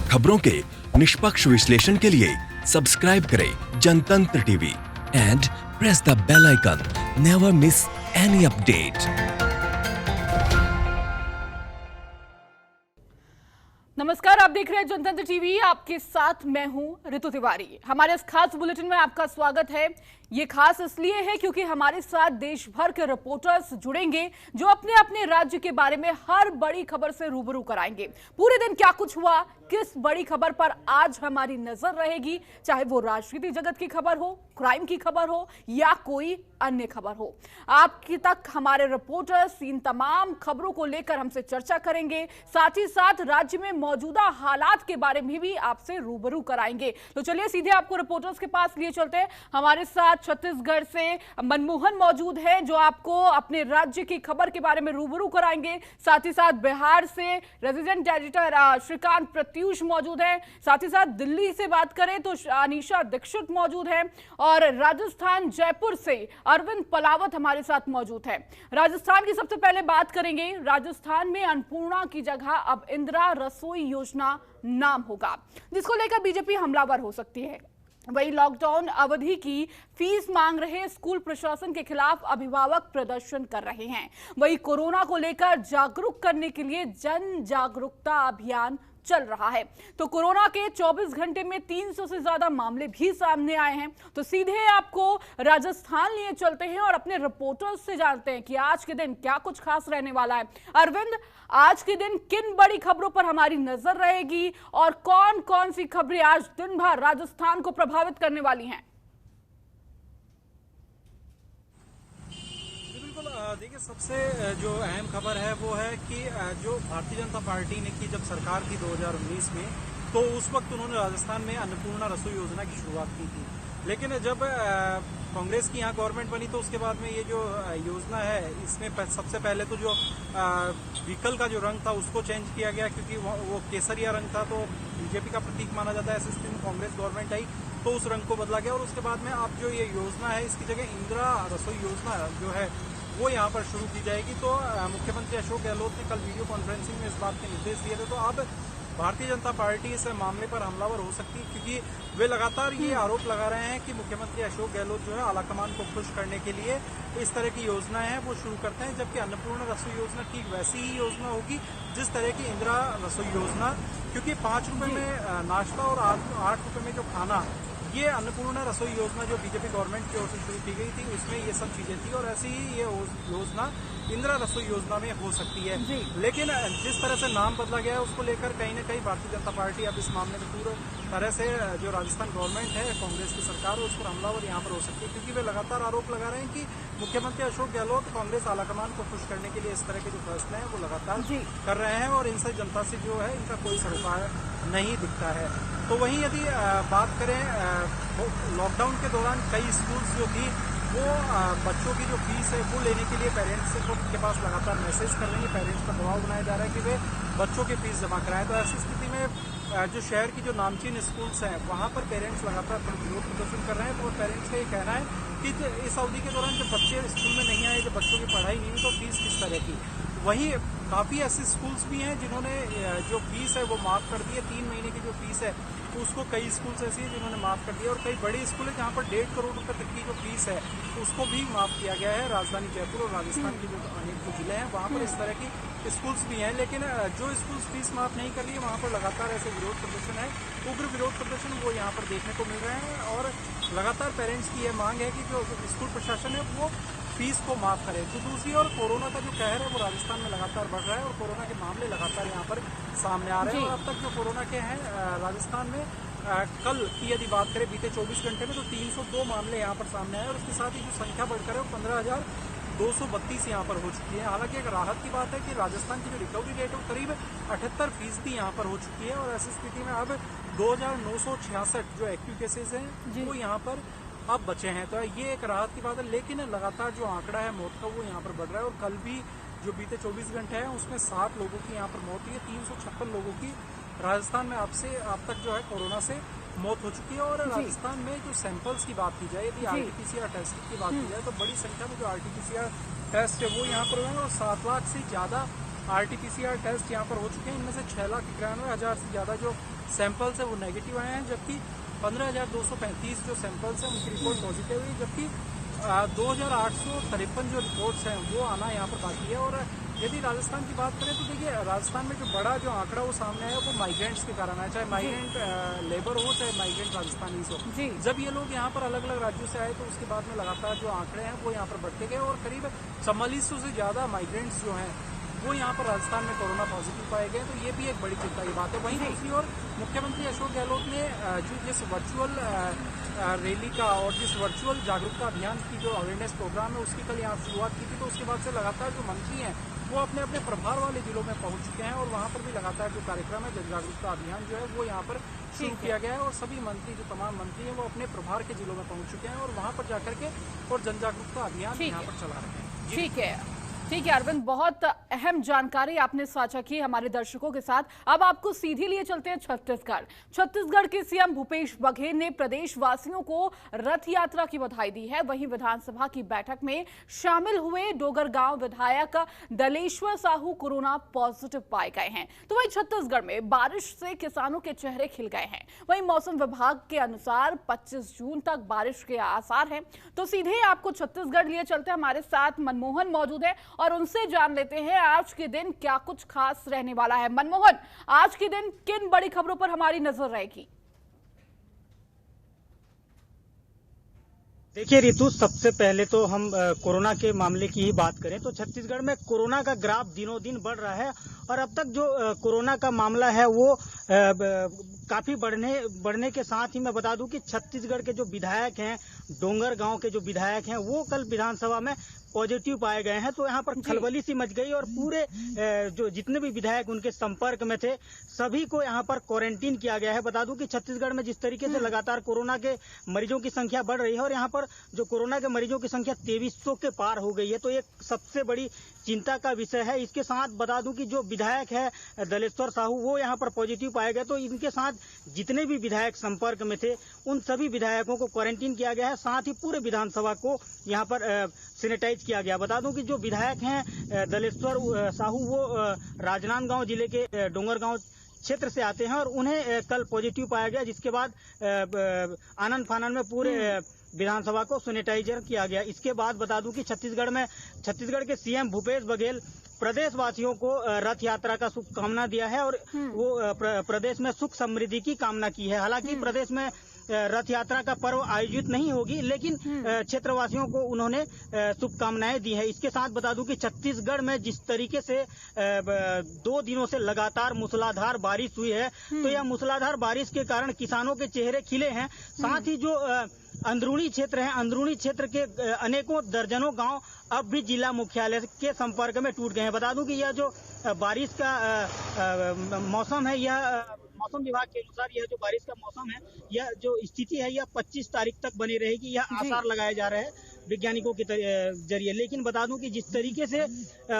खबरों के निष्पक्ष विश्लेषण के लिए सब्सक्राइब करें Jantantra TV and press the bell icon. Never miss any update. नमस्कार, आप देख रहे हैं जनतंत्र टीवी। आपके साथ मैं हूं ऋतु तिवारी। हमारे इस खास बुलेटिन में आपका स्वागत है। ये खास इसलिए है क्योंकि हमारे साथ देश भर के रिपोर्टर्स जुड़ेंगे जो अपने अपने राज्य के बारे में हर बड़ी खबर से रूबरू कराएंगे। पूरे दिन क्या कुछ हुआ, किस बड़ी खबर पर आज हमारी नजर रहेगी, चाहे वो राजनीति जगत की खबर हो, क्राइम की खबर हो या कोई अन्य खबर हो, आपके तक हमारे रिपोर्टर्स इन तमाम खबरों को लेकर हमसे चर्चा करेंगे। साथ ही साथ राज्य में मौजूदा हालात के बारे में भी आपसे रूबरू कराएंगे। तो चलिए सीधे आपको रिपोर्टर्स के पास लिए चलते हैं। हमारे साथ छत्तीसगढ़ से मनमोहन मौजूद है जो आपको अपने राज्य की खबर के बारे में रूबरू कराएंगे। साथ ही साथ बिहार से रेजिडेंट एडिटर श्रीकांत प्रत्यूष मौजूद है। साथ ही साथ दिल्ली से बात करें तो अनीशा दीक्षित मौजूद है और राजस्थान जयपुर से अरविंद पलावत हमारे साथ मौजूद है। राजस्थान की सबसे पहले बात करेंगे। राजस्थान में अन्नपूर्णा की जगह अब इंदिरा रसोई योजना नाम होगा, जिसको लेकर बीजेपी हमलावर हो सकती है। वही लॉकडाउन अवधि की फीस मांग रहे स्कूल प्रशासन के खिलाफ अभिभावक प्रदर्शन कर रहे हैं। वही कोरोना को लेकर जागरूक करने के लिए जन जागरूकता अभियान चल रहा है। तो कोरोना के 24 घंटे में 300 से ज्यादा मामले भी सामने आए हैं। तो सीधे आपको राजस्थान लिए चलते हैं और अपने रिपोर्टर्स से जानते हैं कि आज के दिन क्या कुछ खास रहने वाला है। अरविंद, आज के दिन किन बड़ी खबरों पर हमारी नजर रहेगी और कौन कौन सी खबरें आज दिन भर राजस्थान को प्रभावित करने वाली हैं? देखिए, सबसे जो अहम खबर है वो है कि जो भारतीय जनता पार्टी ने की जब सरकार थी 2019 में, तो उस वक्त उन्होंने राजस्थान में अन्नपूर्णा रसोई योजना की शुरुआत की थी। लेकिन जब कांग्रेस की यहाँ गवर्नमेंट बनी तो उसके बाद में ये जो योजना है इसमें सबसे पहले तो जो व्हीकल का जो रंग था उसको चेंज किया गया, क्योंकि वो केसरिया रंग था तो बीजेपी का प्रतीक माना जाता है। ऐसे स्थिति में कांग्रेस गवर्नमेंट आई तो उस रंग को बदला गया और उसके बाद में अब जो ये योजना है इसकी जगह इंदिरा रसोई योजना जो है वो यहाँ पर शुरू की जाएगी। तो मुख्यमंत्री अशोक गहलोत ने कल वीडियो कॉन्फ्रेंसिंग में इस बात के निर्देश दिए थे। तो अब भारतीय जनता पार्टी इस मामले पर हमलावर हो सकती है, क्योंकि वे लगातार ये आरोप लगा रहे हैं कि मुख्यमंत्री अशोक गहलोत जो है आलाकमान को खुश करने के लिए इस तरह की योजनाएं हैं वो शुरू करते हैं, जबकि अन्नपूर्णा रसोई योजना ठीक वैसी ही योजना होगी जिस तरह की इंदिरा रसोई योजना, क्योंकि 5 रुपए में नाश्ता और 8 रुपए में जो खाना, ये अन्नपूर्णा रसोई योजना जो बीजेपी गवर्नमेंट की ओर से शुरू की गई थी उसमें ये सब चीजें थी और ऐसी ही ये योजना इंदिरा रसोई योजना में हो सकती है। लेकिन जिस तरह से नाम बदला गया है उसको लेकर कहीं ना कहीं भारतीय जनता पार्टी अब इस मामले में पूरी तरह से जो राजस्थान गवर्नमेंट है, कांग्रेस की सरकार, उस पर हमलावर यहाँ पर हो सकती है, क्योंकि वे लगातार आरोप लगा रहे हैं कि मुख्यमंत्री अशोक गहलोत कांग्रेस आलाकमान को खुश करने के लिए इस तरह के जो फैसले हैं वो लगातार कर रहे हैं और इनसे जनता से जो है इनका कोई सरोकार नहीं दिखता है। तो वहीं यदि बात करें लॉकडाउन के दौरान कई स्कूल्स जो थी वो बच्चों की जो फीस है वो लेने के लिए पेरेंट्स के पास लगातार मैसेज कर रही है। पेरेंट्स पर दबाव बनाया जा रहा है कि वे बच्चों की फीस जमा कराएं। तो ऐसी स्थिति में जो शहर की जो नामचीन स्कूल्स हैं वहाँ पर पेरेंट्स लगातार विरोध प्रदर्शन कर रहे हैं। तो पेरेंट्स का ये कहना है कि इस अवधि के दौरान जब बच्चे स्कूल में नहीं आए, जब बच्चों की पढ़ाई नहीं हुई, तो फीस किस तरह की। वहीं काफ़ी ऐसे स्कूल्स भी हैं जिन्होंने जो फीस है वो माफ़ कर दी है। 3 महीने की जो फीस है उसको कई स्कूल्स ऐसी हैं जिन्होंने माफ़ कर दिया और कई बड़े स्कूल हैं जहाँ पर 1.5 करोड़ रुपए तक की जो फीस है उसको भी माफ़ किया गया है। राजधानी जयपुर और राजस्थान के जो अनेक जो जिले हैं वहाँ पर इस तरह की स्कूल्स भी हैं। लेकिन जो स्कूल्स फीस माफ़ नहीं कर रही है वहाँ पर लगातार ऐसे विरोध प्रदर्शन है, उग्र विरोध प्रदर्शन वो यहाँ पर देखने को मिल रहे हैं और लगातार पेरेंट्स की यह मांग है कि जो स्कूल प्रशासन है वो फीस को माफ करे। तो दूसरी ओर कोरोना का जो कहर है वो राजस्थान में लगातार बढ़ रहा है और कोरोना के मामले लगातार यहाँ पर सामने आ रहे हैं। और अब तक जो कोरोना के हैं राजस्थान में कल की यदि बात करें बीते 24 घंटे में तो 302 मामले यहाँ पर सामने आए और उसके साथ ही जो संख्या बढ़कर है वो 15,232 यहाँ पर हो चुकी है। हालांकि एक राहत की बात है कि राजस्थान की जो रिकवरी रेट है वो करीब 78% यहाँ पर हो चुकी है और ऐसी स्थिति में अब 2,966 जो एक्टिव केसेज हैं वो यहाँ पर अब बचे हैं। तो ये एक राहत की बात है, लेकिन लगातार जो आंकड़ा है मौत का वो यहाँ पर बढ़ रहा है और कल भी जो बीते 24 घंटे हैं उसमें 7 लोगों की यहाँ पर मौत हुई है। 356 लोगों की राजस्थान में अब तक जो है कोरोना से मौत हो चुकी है। और राजस्थान में जो सैंपल्स की बात की जाए, यदि आरटीपीसीआर टेस्ट की बात की जाए तो बड़ी संख्या में जो आरटीपीसीआर टेस्ट है वो यहाँ पर हुए हैं और 7 लाख से ज़्यादा आरटीपीसीआर टेस्ट यहाँ पर हो चुके हैं। इनमें से 6,91,000 से ज़्यादा जो सैंपल्स है वो नेगेटिव आए हैं, जबकि 15,235 जो सैंपल्स हैं उनकी रिपोर्ट पॉजिटिव हुई, जबकि 2,853 जो रिपोर्ट्स हैं वो आना यहाँ पर बाकी है। और यदि राजस्थान की बात करें तो देखिए राजस्थान में जो बड़ा जो आंकड़ा वो सामने आया वो माइग्रेंट्स के कारण है, चाहे माइग्रेंट लेबर हो चाहे माइग्रेंट राजस्थानीज हो। जब ये लोग यहाँ पर अलग अलग राज्यों से आए तो उसके बाद में लगातार जो आंकड़े हैं वो यहाँ पर बढ़ते गए और करीब 4400 से ज्यादा माइग्रेंट्स जो हैं वो यहाँ पर राजस्थान में कोरोना पॉजिटिव पाए गए। तो ये भी एक बड़ी चिंता की बात है। वहीं दूसरी ओर मुख्यमंत्री अशोक गहलोत ने जो जिस वर्चुअल रैली का और जिस वर्चुअल जागरूकता अभियान की जो अवेयरनेस प्रोग्राम है उसकी कल यहाँ शुरुआत की थी, तो उसके बाद से लगातार जो मंत्री हैं वो अपने अपने प्रभार वाले जिलों में पहुंच चुके हैं और वहां पर भी लगातार जो कार्यक्रम है जन जागरूकता अभियान जो है वो यहाँ पर शुरू किया गया है। और सभी मंत्री जो तमाम मंत्री हैं वो अपने प्रभार के जिलों में पहुंच चुके हैं और वहां पर जाकर के और जन जागरूकता अभियान यहाँ पर चला रहे हैं। ठीक है अरविंद, बहुत अहम जानकारी आपने साझा की हमारे दर्शकों के साथ। अब आपको सीधे लिए चलते हैं छत्तीसगढ़ के सीएम भूपेश बघेल ने प्रदेशवासियों को रथ यात्रा की बधाई दी है। वहीं विधानसभा की बैठक में शामिल हुए डोंगरगांव विधायक दलेश्वर साहू कोरोना पॉजिटिव पाए गए हैं। तो वहीं छत्तीसगढ़ में बारिश से किसानों के चेहरे खिल गए हैं। वहीं मौसम विभाग के अनुसार 25 जून तक बारिश के आसार हैं। तो सीधे आपको छत्तीसगढ़ लिए चलते हैं, हमारे साथ मनमोहन मौजूद है और उनसे जान लेते हैं आज के दिन क्या कुछ खास रहने वाला है। मनमोहन, आज के दिन किन बड़ी खबरों पर हमारी नजर रहेगी? देखिए रितु, सबसे पहले तो हम कोरोना के मामले की ही बात करें तो छत्तीसगढ़ में कोरोना का ग्राफ दिनों दिन बढ़ रहा है और अब तक जो कोरोना का मामला है वो काफी बढ़ने के साथ ही मैं बता दूं कि छत्तीसगढ़ के जो विधायक हैं, डोंगरगांव के जो विधायक हैं वो कल विधानसभा में पॉजिटिव पाए गए हैं। तो यहाँ पर खलबली सी मच गई और पूरे जो जितने भी विधायक उनके संपर्क में थे सभी को यहाँ पर क्वारंटीन किया गया है। बता दूं कि छत्तीसगढ़ में जिस तरीके से लगातार कोरोना के मरीजों की संख्या बढ़ रही है और यहाँ पर जो कोरोना के मरीजों की संख्या 2300 के पार हो गई है, तो एक सबसे बड़ी चिंता का विषय है। इसके साथ बता दूं कि जो विधायक है दलेश्वर साहू वो यहाँ पर पॉजिटिव पाए गए, तो इनके साथ जितने भी विधायक संपर्क में थे उन सभी विधायकों को क्वारंटीन किया गया है। साथ ही पूरे विधानसभा को यहाँ पर सैनिटाइज किया गया। बता दूं कि जो विधायक हैं दलेश्वर साहू वो राजनांदगांव जिले के डोंगरगांव क्षेत्र से आते हैं और उन्हें कल पॉजिटिव पाया गया, जिसके बाद आनंद फानन में पूरे विधानसभा को सैनिटाइजर किया गया। इसके बाद बता दूं कि छत्तीसगढ़ के सीएम भूपेश बघेल प्रदेशवासियों को रथ यात्रा का शुभकामना दिया है और वो प्रदेश में सुख समृद्धि की कामना की है। हालांकि प्रदेश में रथ यात्रा का पर्व आयोजित नहीं होगी, लेकिन क्षेत्रवासियों को उन्होंने शुभकामनाएं दी है। इसके साथ बता दूं कि छत्तीसगढ़ में जिस तरीके से 2 दिनों से लगातार मूसलाधार बारिश हुई है, तो यह मूसलाधार बारिश के कारण किसानों के चेहरे खिले हैं। साथ ही जो अंदरूनी क्षेत्र है, अंदरूनी क्षेत्र के अनेकों दर्जनों गांव अब भी जिला मुख्यालय के संपर्क में टूट गए हैं। बता दूं कि यह जो बारिश का मौसम है, यह मौसम विभाग के अनुसार यह जो बारिश का मौसम है, यह जो स्थिति है यह 25 तारीख तक बनी रहेगी, यह आसार लगाए जा रहे हैं वैज्ञानिकों के जरिए। लेकिन बता दूं कि जिस तरीके से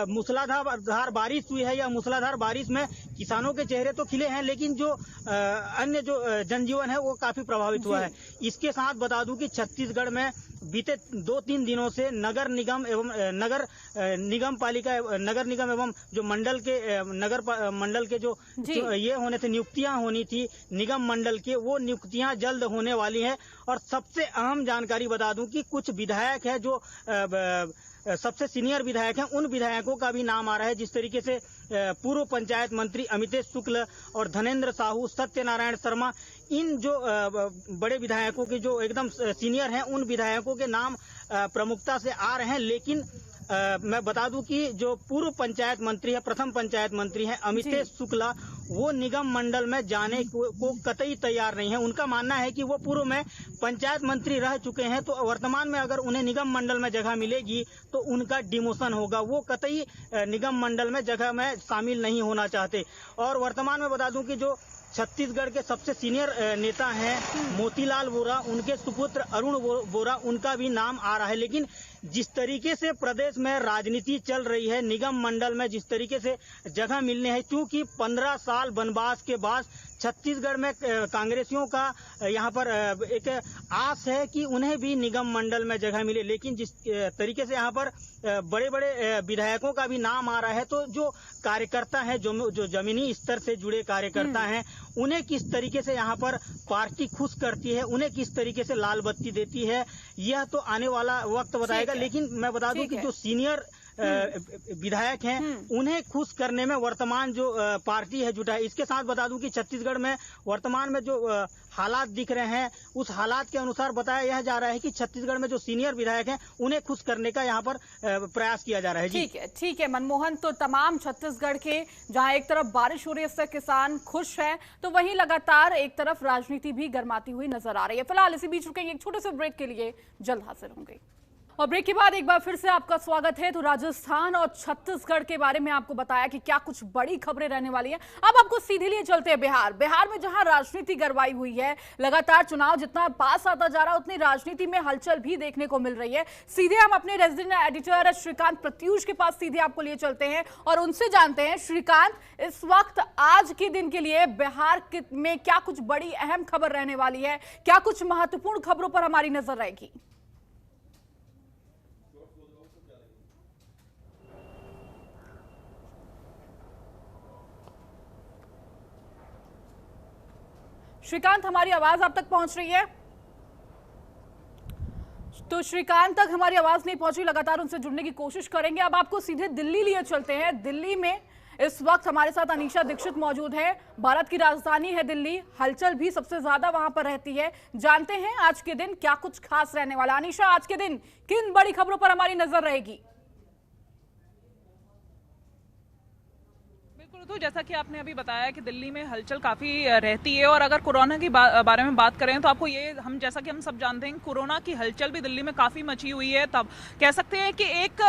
मूसलाधार बारिश हुई है, या मूसलाधार बारिश में किसानों के चेहरे तो खिले हैं, लेकिन जो अन्य जो जनजीवन है वो काफी प्रभावित हुआ है। इसके साथ बता दूं कि छत्तीसगढ़ में बीते 2-3 दिनों से नगर निगम एवं जो नगर मंडल के जो ये होने थे, नियुक्तियां होनी थी निगम मंडल के, वो नियुक्तियां जल्द होने वाली हैं। और सबसे अहम जानकारी बता दूं कि कुछ विधायक है जो सबसे सीनियर विधायक हैं, उन विधायकों का भी नाम आ रहा है। जिस तरीके से पूर्व पंचायत मंत्री अमितेश शुक्ल और धनेन्द्र साहू, सत्यनारायण शर्मा, इन जो बड़े विधायकों के जो एकदम सीनियर हैं उन विधायकों के नाम प्रमुखता से आ रहे हैं। लेकिन मैं बता दूं कि जो पूर्व पंचायत मंत्री है, प्रथम पंचायत मंत्री है अमितेश शुक्ला, वो निगम मंडल में जाने को कतई तैयार नहीं है। उनका मानना है कि वो पूर्व में पंचायत मंत्री रह चुके हैं, तो वर्तमान में अगर उन्हें निगम मंडल में जगह मिलेगी तो उनका डिमोशन होगा। वो कतई निगम मंडल में जगह में शामिल नहीं होना चाहते। और वर्तमान में बता दूं कि जो छत्तीसगढ़ के सबसे सीनियर नेता हैं मोतीलाल वोरा, उनके सुपुत्र अरुण वोरा, उनका भी नाम आ रहा है। लेकिन जिस तरीके से प्रदेश में राजनीति चल रही है, निगम मंडल में जिस तरीके से जगह मिलने है, क्योंकि 15 साल वनवास के बाद छत्तीसगढ़ में कांग्रेसियों का यहाँ पर एक आस है कि उन्हें भी निगम मंडल में जगह मिले। लेकिन जिस तरीके से यहाँ पर बड़े बड़े विधायकों का भी नाम आ रहा है, तो जो कार्यकर्ता हैं, जो जमीनी स्तर से जुड़े कार्यकर्ता हैं, उन्हें किस तरीके से यहाँ पर पार्टी खुश करती है, उन्हें किस तरीके से लाल बत्ती देती है, यह तो आने वाला वक्त बताएगा। लेकिन मैं बता दूं कि जो सीनियर विधायक हैं उन्हें खुश करने में वर्तमान जो पार्टी है जुटा है। इसके साथ बता दूं कि छत्तीसगढ़ में वर्तमान में जो हालात दिख रहे हैं, उस हालात के अनुसार बताया यह जा रहा है कि छत्तीसगढ़ में जो सीनियर विधायक हैं उन्हें खुश करने का यहाँ पर प्रयास किया जा रहा है। ठीक है मनमोहन, तो तमाम छत्तीसगढ़ के जहां एक तरफ बारिश हो रही है इससे किसान खुश हैं, तो वहीं लगातार एक तरफ राजनीति भी गर्माती हुई नजर आ रही है। फिलहाल इसी बीच रुकेंगे एक छोटे से ब्रेक के लिए, जल्द हाजिर होंगे। और ब्रेक के बाद एक बार फिर से आपका स्वागत है। तो राजस्थान और छत्तीसगढ़ के बारे में आपको बताया कि क्या कुछ बड़ी खबरें रहने वाली हैं। अब आपको सीधे लिए चलते हैं बिहार में जहां राजनीति गरमाई हुई है। लगातार चुनाव जितना पास आता जा रहा है उतनी राजनीति में हलचल भी देखने को मिल रही है। सीधे हम अपने रेजिडेंट एडिटर श्रीकांत प्रत्यूष के पास सीधे आपको लिए चलते हैं और उनसे जानते हैं, श्रीकांत, इस वक्त आज के दिन के लिए बिहार में क्या कुछ बड़ी अहम खबर रहने वाली है, क्या कुछ महत्वपूर्ण खबरों पर हमारी नजर रहेगी? श्रीकांत, हमारी आवाज आप तक पहुंच रही है? तो श्रीकांत तक हमारी आवाज नहीं पहुंची, लगातार उनसे जुड़ने की कोशिश करेंगे। अब आपको सीधे दिल्ली लिए चलते हैं। दिल्ली में इस वक्त हमारे साथ अनीशा दीक्षित मौजूद है। भारत की राजधानी है दिल्ली, हलचल भी सबसे ज्यादा वहां पर रहती है। जानते हैं आज के दिन क्या कुछ खास रहने वाला। अनीशा, आज के दिन किन बड़ी खबरों पर हमारी नजर रहेगी? तो जैसा कि आपने अभी बताया कि दिल्ली में हलचल काफ़ी रहती है, और अगर कोरोना के बारे में बात करें तो आपको ये जैसा कि हम सब जानते हैं, कोरोना की हलचल भी दिल्ली में काफ़ी मची हुई है। तब कह सकते हैं कि एक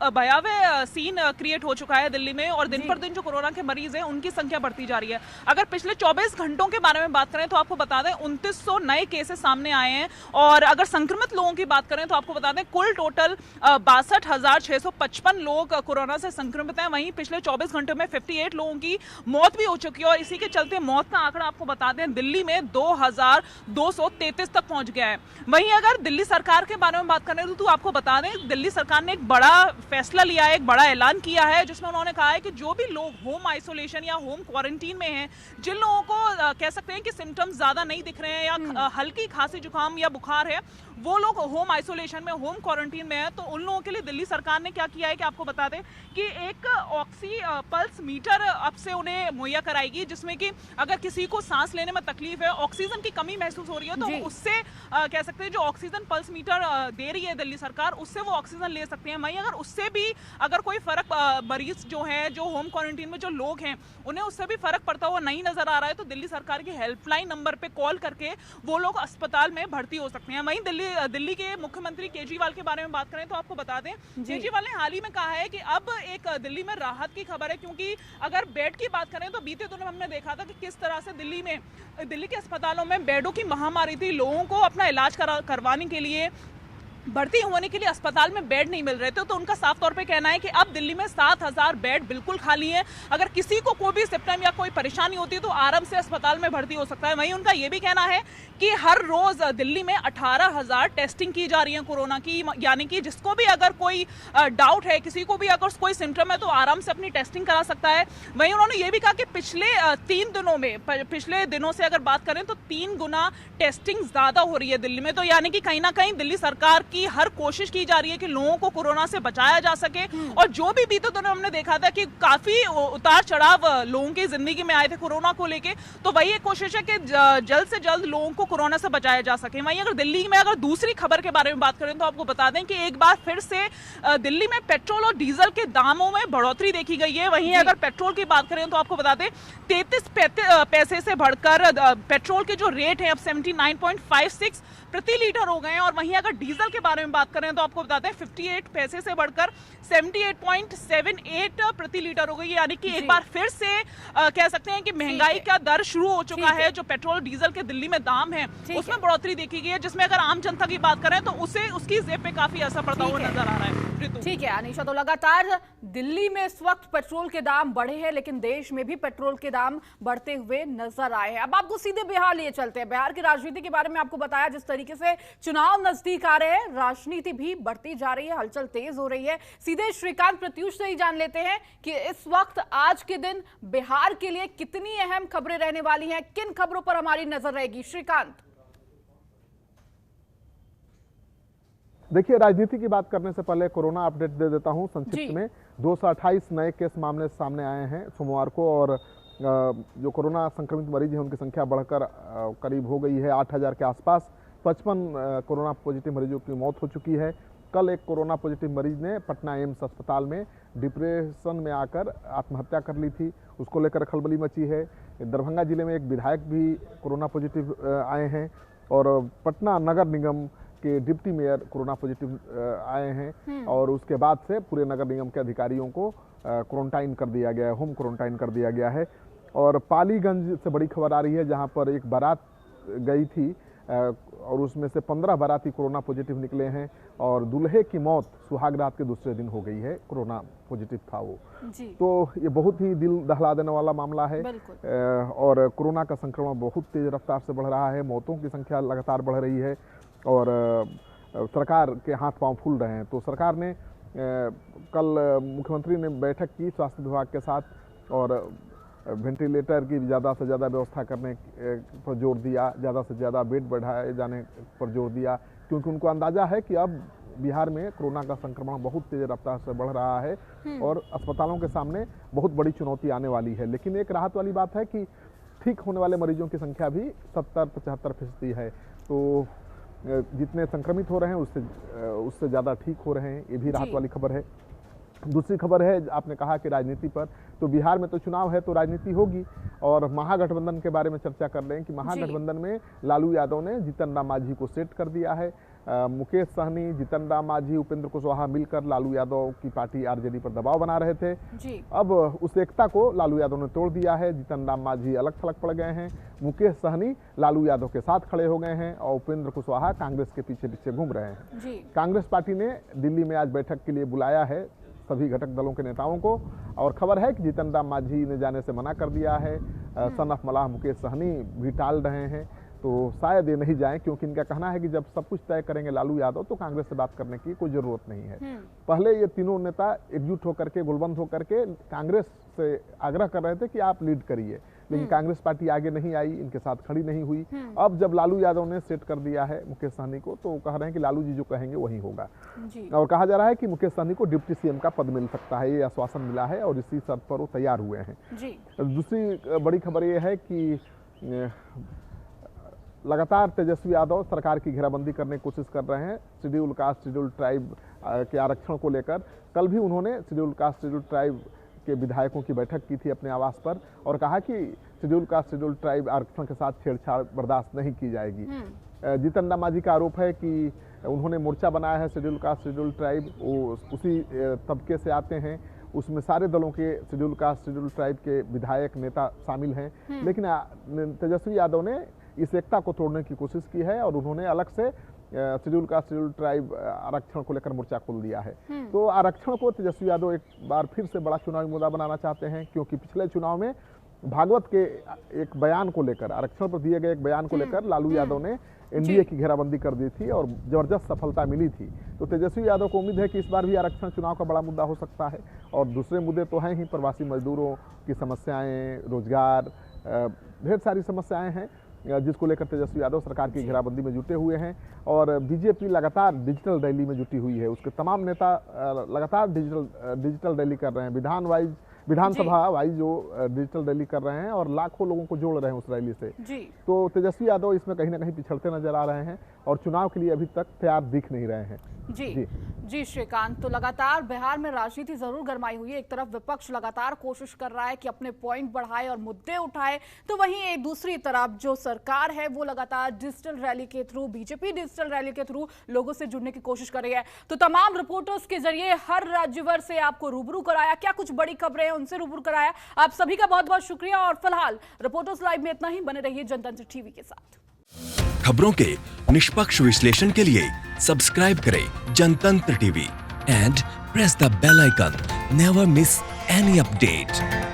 भयावह सीन क्रिएट हो चुका है दिल्ली में, और दिन पर दिन जो कोरोना के मरीज हैं उनकी संख्या बढ़ती जा रही है। अगर पिछले 24 घंटों के बारे में बात करें तो आपको बता दें 2900 नए केसेस सामने आए हैं, और अगर संक्रमित लोगों की बात करें तो आपको बता दें कुल टोटल 62,655 लोग कोरोना से संक्रमित हैं। वहीं पिछले 24 घंटों में 58 लोगों की मौत भी हो चुकी है, और इसी के चलते मौत का आंकड़ा आपको बता दें दिल्ली में 2233 तक पहुंच गया है। वहीं अगर दिल्ली सरकार के बारे में बात करें तो आपको बता दें दिल्ली सरकार ने एक बड़ा फैसला लिया है, एक बड़ा ऐलान किया है, जिसमें उन्होंने कहा है कि जो भी लोग होम आइसोलेशन या होम क्वारंटीन में हैं, जिन लोगों को कह सकते हैं कि सिम्टम्स ज्यादा नहीं दिख रहे हैं या हल्की खांसी जुकाम या बुखार है, वो लोग होम आइसोलेशन में, होम क्वारंटीन में है, तो उन लोगों के लिए दिल्ली सरकार ने क्या किया है कि आपको बता दें कि एक ऑक्सी पल्स मीटर अब से उन्हें मुहैया कराएगी, जिसमें कि अगर किसी को सांस लेने में तकलीफ है, ऑक्सीजन की कमी महसूस हो रही है, तो उससे कह सकते हैं जो ऑक्सीजन पल्स मीटर दे रही है दिल्ली सरकार, उससे वो ऑक्सीजन ले सकते हैं। वहीं अगर उससे भी अगर कोई फर्क मरीज जो है, जो होम क्वारंटीन में जो लोग हैं, उन्हें उससे भी फर्क पड़ता हुआ नहीं नजर आ रहा है, तो दिल्ली सरकार की हेल्पलाइन नंबर पे कॉल करके वो लोग अस्पताल में भर्ती हो सकते हैं। वहीं दिल्ली के मुख्यमंत्री केजरीवाल के बारे में बात करें तो आपको बता दें केजरीवाल ने हाल ही में कहा है कि अब एक दिल्ली में राहत की खबर है, क्योंकि अगर बेड की बात करें तो बीते दिनों में हमने देखा था कि किस तरह से दिल्ली के अस्पतालों में बेडों की महामारी थी। लोगों को अपना इलाज करवाने के लिए, भर्ती होने के लिए अस्पताल में बेड नहीं मिल रहे थे, तो उनका साफ तौर पे कहना है कि अब दिल्ली में 7000 बेड बिल्कुल खाली हैं। अगर किसी को कोई भी सिम्टम या कोई परेशानी होती है तो आराम से अस्पताल में भर्ती हो सकता है। वहीं उनका ये भी कहना है कि हर रोज दिल्ली में 18,000 टेस्टिंग की जा रही है कोरोना की, यानी कि जिसको भी अगर कोई डाउट है, किसी को भी अगर कोई सिम्टम है तो आराम से अपनी टेस्टिंग करा सकता है। वहीं उन्होंने ये भी कहा कि पिछले दिनों से अगर बात करें तो 3 गुना टेस्टिंग ज्यादा हो रही है दिल्ली में, तो यानी कि कहीं ना कहीं दिल्ली सरकार की हर कोशिश की जा रही है कि लोगों को कोरोना से बचाया जा सके। और जो भी बीते दिनों हमने देखा था कि काफी उतार चढ़ाव लोगों की जिंदगी में आए थे कोरोना को लेके, तो वही एक कोशिश है कि जल्द से जल्द लोगों को कोरोना से बचाया जा सके। वहीं अगर दिल्ली में अगर दूसरी खबर के बारे में बात करें तो आपको बता दें कि एक बार फिर से दिल्ली में पेट्रोल और डीजल के दामों में बढ़ोतरी देखी गई है। वहीं अगर पेट्रोल की बात करें तो आपको बता दें 33 पैसे से बढ़कर पेट्रोल के जो रेट है अब 79.56 प्रति लीटर हो गए हैं। और वहीं अगर डीजल के बारे में बात करें तो आपको बताते हैं 58 पैसे से बढ़कर 78.78 प्रति लीटर हो गई, यानी कि एक बार फिर से कह सकते हैं कि महंगाई का दर शुरू हो चुका है। जो पेट्रोल डीजल के दिल्ली में दाम है उसमें बढ़ोतरी देखी गई है, जिसमें अगर आम जनता की बात करें तो उसकी जेब पे काफी असर पड़ता हुआ नजर आ रहा है। ठीक है अनीशा, तो लगातार दिल्ली में इस वक्त पेट्रोल के दाम बढ़े हैं, लेकिन देश में भी पेट्रोल के दाम बढ़ते हुए नजर आए हैं। अब आपको सीधे बिहार लिए चलते हैं। बिहार की राजनीति के बारे में आपको बताया, जिस तरीके से चुनाव नजदीक आ रहे हैं, है, राजनीति भी बढ़ती जा रही है, हलचल तेज हो रही है। सीधे श्रीकांत प्रत्युष से ही जान लेते हैं कि इस वक्त आज के दिन बिहार के लिए कितनी अहम खबरें रहने वाली हैं, किन खबरों पर हमारी नजर रहेगी। श्रीकांत। देखिए, राजनीति की बात करने से पहले कोरोना अपडेट दे देता हूं संक्षिप्त में। 228 नए केस मामले सामने आए हैं सोमवार को, और जो कोरोना संक्रमित मरीज हैं उनकी संख्या बढ़कर करीब हो गई है 8000 के आसपास। 55 कोरोना पॉजिटिव मरीजों की मौत हो चुकी है। कल एक कोरोना पॉजिटिव मरीज ने पटना एम्स अस्पताल में डिप्रेशन में आकर आत्महत्या कर ली थी, उसको लेकर खलबली मची है। दरभंगा जिले में एक विधायक भी कोरोना पॉजिटिव आए हैं, और पटना नगर निगम के डिप्टी मेयर कोरोना पॉजिटिव आए हैं, और उसके बाद से पूरे नगर निगम के अधिकारियों को क्वारंटाइन कर दिया गया है, होम क्वारंटाइन कर दिया गया है। और पालीगंज से बड़ी खबर आ रही है, जहां पर एक बारात गई थी और उसमें से 15 बाराती कोरोना पॉजिटिव निकले हैं, और दूल्हे की मौत सुहाग रात के दूसरे दिन हो गई है, कोरोना पॉजिटिव था वो जी। तो ये बहुत ही दिल दहला देने वाला मामला है, और कोरोना का संक्रमण बहुत तेज रफ्तार से बढ़ रहा है, मौतों की संख्या लगातार बढ़ रही है, और सरकार के हाथ पांव फूल रहे हैं। तो सरकार ने कल मुख्यमंत्री ने बैठक की स्वास्थ्य विभाग के साथ, और वेंटिलेटर की ज़्यादा से ज़्यादा व्यवस्था करने पर जोर दिया, ज़्यादा से ज़्यादा बेड बढ़ाए जाने पर जोर दिया, क्योंकि उनको अंदाज़ा है कि अब बिहार में कोरोना का संक्रमण बहुत तेज रफ्तार से बढ़ रहा है, और अस्पतालों के सामने बहुत बड़ी चुनौती आने वाली है। लेकिन एक राहत वाली बात है कि ठीक होने वाले मरीजों की संख्या भी 70-75% है। तो जितने संक्रमित हो रहे हैं उससे ज़्यादा ठीक हो रहे हैं, ये भी राहत वाली खबर है। दूसरी खबर है, आपने कहा कि राजनीति पर, तो बिहार में तो चुनाव है तो राजनीति होगी, और महागठबंधन के बारे में चर्चा कर रहे हैं कि महागठबंधन में लालू यादव ने जीतन राम मांझी को सेट कर दिया है। मुकेश सहनी, जीतन राम मांझी, उपेंद्र कुशवाहा मिलकर लालू यादव की पार्टी आरजेडी पर दबाव बना रहे थे जी। अब उस एकता को लालू यादव ने तोड़ दिया है। जीतन राम मांझी अलग थलग पड़ गए हैं, मुकेश सहनी लालू यादव के साथ खड़े हो गए हैं, और उपेंद्र कुशवाहा कांग्रेस के पीछे पीछे घूम रहे हैं जी। कांग्रेस पार्टी ने दिल्ली में आज बैठक के लिए बुलाया है सभी घटक दलों के नेताओं को, और खबर है कि जीतन राम मांझी ने जाने से मना कर दिया है। सन ऑफ मलाह मुकेश सहनी भी टाल रहे हैं, तो शायद ये नहीं जाएं, क्योंकि इनका कहना है कि जब सब कुछ तय करेंगे लालू यादव तो कांग्रेस से बात करने की कोई जरूरत नहीं है। पहले ये तीनों नेता एकजुट होकर के, गुलबंद होकर के कांग्रेस से आग्रह कर रहे थे कि आप लीड करिए, लेकिन कांग्रेस पार्टी आगे नहीं आई, इनके साथ खड़ी नहीं हुई। अब जब लालू यादव ने सेट कर दिया है मुकेश सहनी को, तो कह रहे हैं कि लालू जी जो कहेंगे वही होगा, और कहा जा रहा है कि मुकेश सहनी को डिप्टी सीएम का पद मिल सकता है, ये आश्वासन मिला है, और इसी शर्त पर वो तैयार हुए हैं जी। दूसरी बड़ी खबर ये है कि लगातार तेजस्वी यादव सरकार की घेराबंदी करने की कोशिश कर रहे हैं शेड्यूल कास्ट शेड्यूल ट्राइब के आरक्षण को लेकर। कल भी उन्होंने शेड्यूल कास्ट शेड्यूल ट्राइब के विधायकों की बैठक की थी अपने आवास पर, और कहा कि शेड्यूल कास्ट शेड्यूल ट्राइब आरक्षण के साथ छेड़छाड़ बर्दाश्त नहीं की जाएगी। जीतन राम मांझी का आरोप है कि उन्होंने मोर्चा बनाया है शेड्यूल कास्ट शेड्यूल ट्राइब, वो उसी तबके से आते हैं, उसमें सारे दलों के शेड्यूल कास्ट शेड्यूल ट्राइब के विधायक नेता शामिल हैं, लेकिन तेजस्वी यादव ने इस एकता को तोड़ने की कोशिश की है, और उन्होंने अलग से शेड्यूल कास्ट शेड्यूल ट्राइब आरक्षण को लेकर मोर्चा खोल दिया है। तो आरक्षण को तेजस्वी यादव एक बार फिर से बड़ा चुनावी मुद्दा बनाना चाहते हैं, क्योंकि पिछले चुनाव में भागवत के एक बयान को लेकर, आरक्षण पर दिए गए एक बयान को लेकर लालू यादव ने एनडीए की घेराबंदी कर दी थी, और जबरदस्त सफलता मिली थी। तो तेजस्वी यादव को उम्मीद है कि इस बार भी आरक्षण चुनाव का बड़ा मुद्दा हो सकता है। और दूसरे मुद्दे तो हैं ही, प्रवासी मजदूरों की समस्याएं, रोजगार, ढेर सारी समस्याएं हैं जिसको लेकर तेजस्वी यादव सरकार की घेराबंदी में जुटे हुए हैं, और बीजेपी लगातार डिजिटल रैली में जुटी हुई है। उसके तमाम नेता लगातार डिजिटल रैली कर रहे हैं, विधानसभा वाइज जो डिजिटल रैली कर रहे हैं, और लाखों लोगों को जोड़ रहे हैं उस रैली से जी। तो तेजस्वी यादव इसमें कहीं ना कहीं पिछड़ते नजर आ रहे हैं, और चुनाव के लिए अभी तक तैयार दिख नहीं रहे हैं जी श्रीकांत। तो लगातार बिहार में राजनीति जरूर गरमाई हुई है। एक तरफ विपक्ष लगातार कोशिश कर रहा है कि अपने पॉइंट बढ़ाए और मुद्दे उठाए, तो वहीं एक दूसरी तरफ जो सरकार है वो लगातार डिजिटल रैली के थ्रू, बीजेपी डिजिटल रैली के थ्रू लोगों से जुड़ने की कोशिश कर रही है। तो तमाम रिपोर्टर्स के जरिए हर राज्यभर से आपको रूबरू कराया, क्या कुछ बड़ी खबरें हैं उनसे रूबरू कराया। आप सभी का बहुत बहुत शुक्रिया, और फिलहाल रिपोर्टर्स लाइव में इतना ही। बने रहिए जनतंत्र टीवी के साथ। खबरों के निष्पक्ष विश्लेषण के लिए सब्सक्राइब करें Jantantra TV and press the bell icon. Never miss any update.